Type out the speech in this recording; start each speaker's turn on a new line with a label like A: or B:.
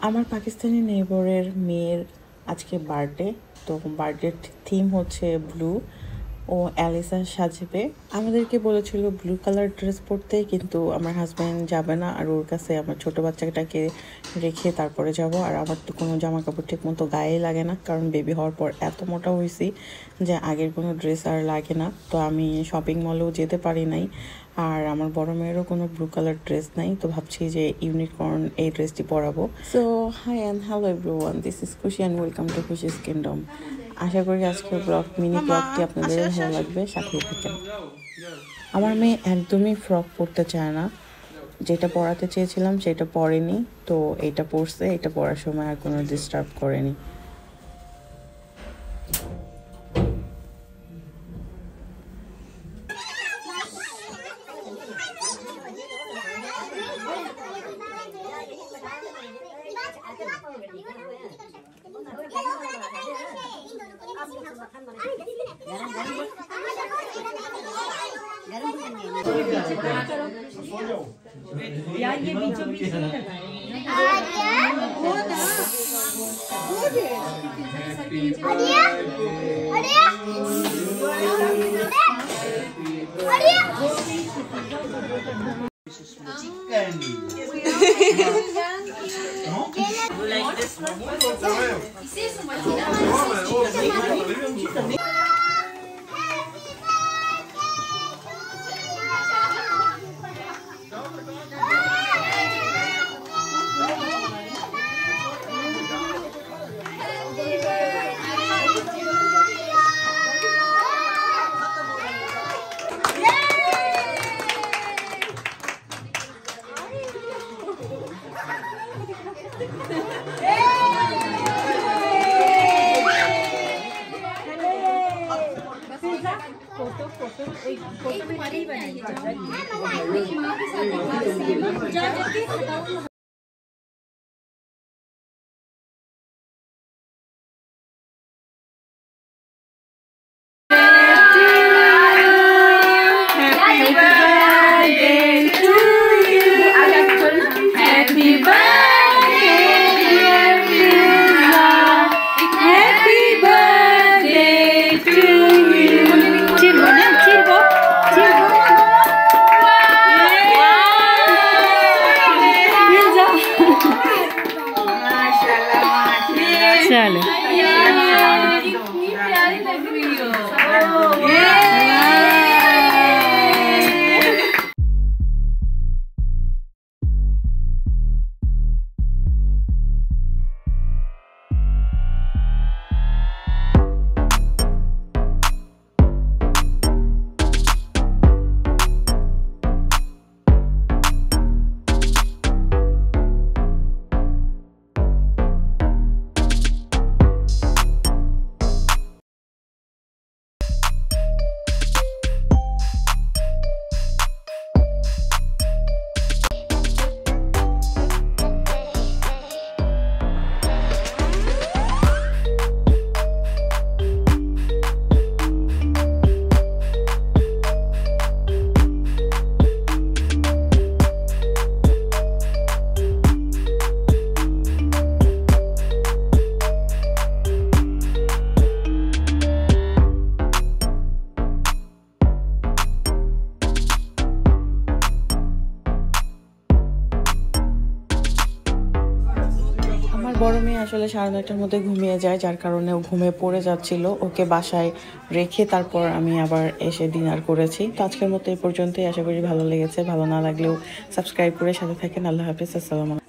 A: আমার পাকিস্তানি নেইবরের মেয়ের আজকে বার্থডে। তো বার্থডের থিম হচ্ছে ব্লু। ও অ্যালিসা সাজবে। আমাদেরকে বলেছিল ব্লু কালার ড্রেস পরতে, কিন্তু আমার হাজব্যান্ড যাবে না, আর ওর কাছে আমার ছোট বাচ্চাটাকে রেখে তারপরে যাব। আর আমার তো কোনো জামা কাপড় ঠিক মতো গায়ে লাগে না, কারণ বেবি হওয়ার পর এত মোটা হয়েছি যে আগের কোনো ড্রেস আর লাগে না। তো আমি শপিং মলেও যেতে পারি নাই, আর আমার বড় মেয়েরও কোনো ব্লু কালার ড্রেস নাই। তো ভাবছি যে ইউনিকর্ন এই ড্রেসটি পরাবো। So hi and hello everyone, this is Khushi and welcome to Khushi's kingdom. আশা করি আজকের মিনি ব্লগটি আপনাদের ভালো লাগবে, সাথেই থাকেন। আমার মেয়ে একদমই ফ্রক পরতে চায় না। যেটা পরাতে চেয়েছিলাম সেটা পরেনি, তো এইটা পরছে। এটা পরার সময় আর কোনো ডিস্টার্ব করেনি।
B: यार ये बीचों बीच नहीं लगाए। फोटो में नहीं बनाई माँ के साथ
A: चलो
B: कितनी प्यारी लग रही हो।
A: বড় মেয়ে আসলে 9:30টার মধ্যে ঘুমিয়ে যায়, যার কারণে ও ঘুমিয়ে পড়ে যাচ্ছিল। ওকে বাসায় রেখে তারপর আমি আবার এসে ডিনার করেছি। তো আজকের মতো এই পর্যন্তই। আশা করি ভালো লেগেছে। ভালো না লাগলেও সাবস্ক্রাইব করে সাথে থাকেন। আল্লাহ হাফেজ, আসসালামু আলাইকুম।